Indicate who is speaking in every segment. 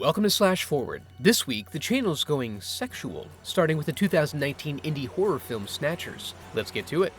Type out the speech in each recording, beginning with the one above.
Speaker 1: Welcome to Slash Forward. This week, the channel's going sexual, starting with the 2019 indie horror film Snatchers. Let's get to it.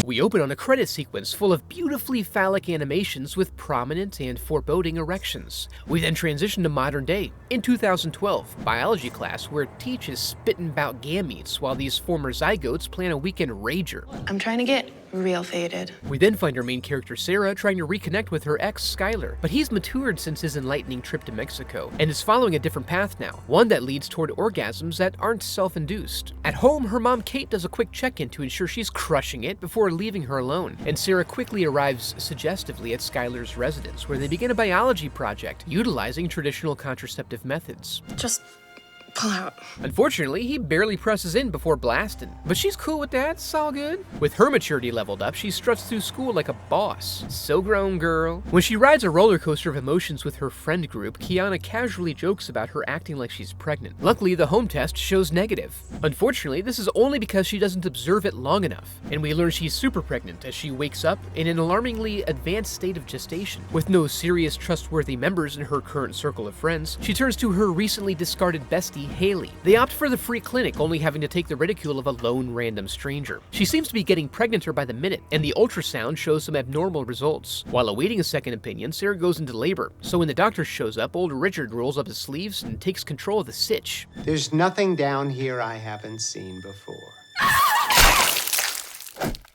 Speaker 1: We open on a credit sequence full of beautifully phallic animations with prominent and foreboding erections. We then transition to modern day, in 2012, biology class where Teach is spitting about gametes while these former zygotes plan a weekend rager.
Speaker 2: I'm trying to get real faded.
Speaker 1: We then find our main character Sarah trying to reconnect with her ex Skylar, but he's matured since his enlightening trip to Mexico and is following a different path now, one that leads toward orgasms that aren't self-induced. At home, her mom Kate does a quick check-in to ensure she's crushing it before leaving her alone, and Sarah quickly arrives suggestively at Skylar's residence where they begin a biology project utilizing traditional contraceptive methods.
Speaker 2: Just pull out.
Speaker 1: Unfortunately, he barely presses in before blasting, but she's cool with that, it's all good. With her maturity leveled up, she struts through school like a boss. So grown, girl. When she rides a roller coaster of emotions with her friend group, Kiana casually jokes about her acting like she's pregnant. Luckily, the home test shows negative. Unfortunately, this is only because she doesn't observe it long enough, and we learn she's super pregnant as she wakes up in an alarmingly advanced state of gestation. With no serious, trustworthy members in her current circle of friends, she turns to her recently discarded bestie, Haley. They opt for the free clinic, only having to take the ridicule of a lone random stranger. She seems to be getting pregnanter by the minute, and the ultrasound shows some abnormal results. While awaiting a second opinion, Sarah goes into labor, so when the doctor shows up, old Richard rolls up his sleeves and takes control of the sitch.
Speaker 3: There's nothing down here I haven't seen before.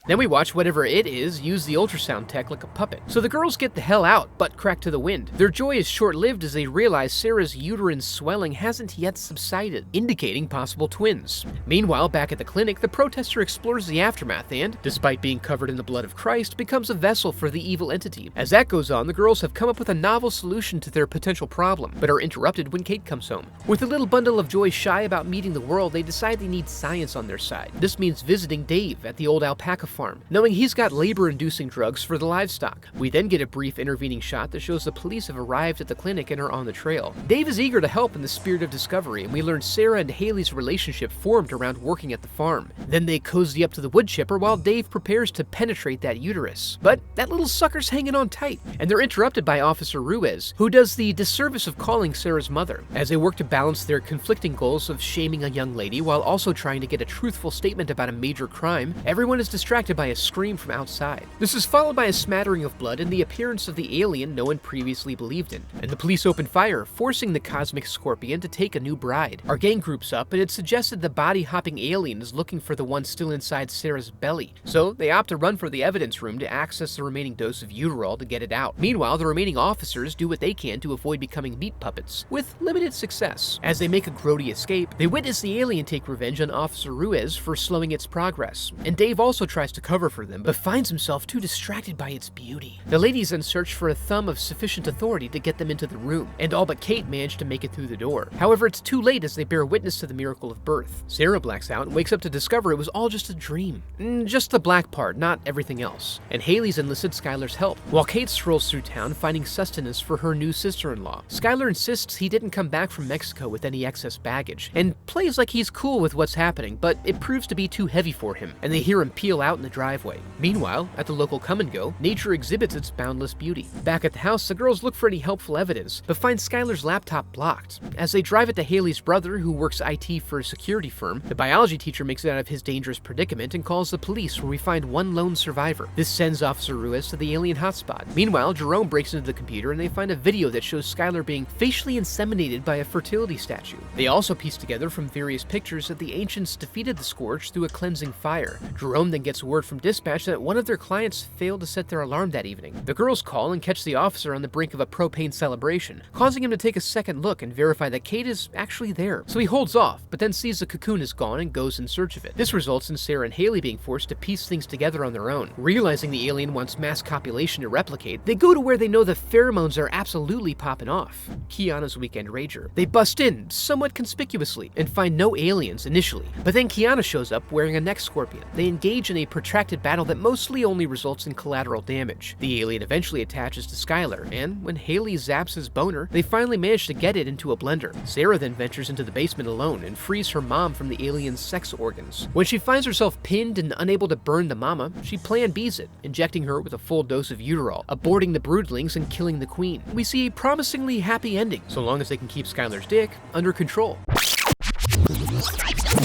Speaker 1: Then we watch whatever it is use the ultrasound tech like a puppet. So the girls get the hell out, butt crack to the wind. Their joy is short-lived as they realize Sarah's uterine swelling hasn't yet subsided, indicating possible twins. Meanwhile, back at the clinic, the protester explores the aftermath and, despite being covered in the blood of Christ, becomes a vessel for the evil entity. As that goes on, the girls have come up with a novel solution to their potential problem, but are interrupted when Kate comes home. With a little bundle of joy shy about meeting the world, they decide they need science on their side. This means visiting Dave at the old alpaca farm, knowing he's got labor-inducing drugs for the livestock. We then get a brief intervening shot that shows the police have arrived at the clinic and are on the trail. Dave is eager to help in the spirit of discovery, and we learn Sarah and Haley's relationship formed around working at the farm. Then they cozy up to the wood chipper while Dave prepares to penetrate that uterus. But that little sucker's hanging on tight, and they're interrupted by Officer Ruiz, who does the disservice of calling Sarah's mother, as they work to balance their conflicting goals of shaming a young lady while also trying to get a truthful statement about a major crime. Everyone is distracted by a scream from outside. This is followed by a smattering of blood and the appearance of the alien no one previously believed in, and the police open fire, forcing the cosmic scorpion to take a new bride. Our gang groups up, and it's suggested the body-hopping alien is looking for the one still inside Sarah's belly, so they opt to run for the evidence room to access the remaining dose of Uterol to get it out. Meanwhile, the remaining officers do what they can to avoid becoming meat puppets, with limited success. As they make a grody escape, they witness the alien take revenge on Officer Ruiz for slowing its progress, and Dave also tries to cover for them, but finds himself too distracted by its beauty. The ladies then search for a thumb of sufficient authority to get them into the room, and all but Kate manage to make it through the door. However, it's too late as they bear witness to the miracle of birth. Sarah blacks out and wakes up to discover it was all just a dream. Just the black part, not everything else. And Haley's enlisted Skylar's help, while Kate strolls through town finding sustenance for her new sister-in-law. Skylar insists he didn't come back from Mexico with any excess baggage, and plays like he's cool with what's happening, but it proves to be too heavy for him, and they hear him peel out in the driveway. Meanwhile, at the local come-and-go, nature exhibits its boundless beauty. Back at the house, the girls look for any helpful evidence, but find Skylar's laptop blocked. As they drive it to Haley's brother, who works IT for a security firm, the biology teacher makes it out of his dangerous predicament and calls the police, where we find one lone survivor. This sends Officer Ruiz to the alien hotspot. Meanwhile, Jerome breaks into the computer and they find a video that shows Skylar being facially inseminated by a fertility statue. They also piece together from various pictures that the ancients defeated the scourge through a cleansing fire. Jerome then gets word from dispatch that one of their clients failed to set their alarm that evening. The girls call and catch the officer on the brink of a propane celebration, causing him to take a second look and verify that Kate is actually there. So he holds off, but then sees the cocoon is gone and goes in search of it. This results in Sarah and Haley being forced to piece things together on their own. Realizing the alien wants mass copulation to replicate, they go to where they know the pheromones are absolutely popping off, Kiana's weekend rager. They bust in, somewhat conspicuously, and find no aliens initially, but then Kiana shows up wearing a neck scorpion. They engage in a protracted battle that mostly only results in collateral damage. The alien eventually attaches to Skylar, and when Haley zaps his boner, they finally manage to get it into a blender. Sarah then ventures into the basement alone and frees her mom from the alien's sex organs. When she finds herself pinned and unable to burn the mama, she plan B's it, injecting her with a full dose of Uterol, aborting the broodlings and killing the queen. We see a promisingly happy ending, so long as they can keep Skylar's dick under control.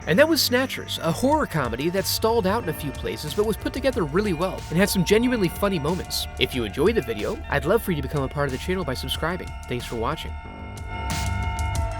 Speaker 1: And that was Snatchers, a horror comedy that stalled out in a few places but was put together really well and had some genuinely funny moments. If you enjoyed the video, I'd love for you to become a part of the channel by subscribing. Thanks for watching.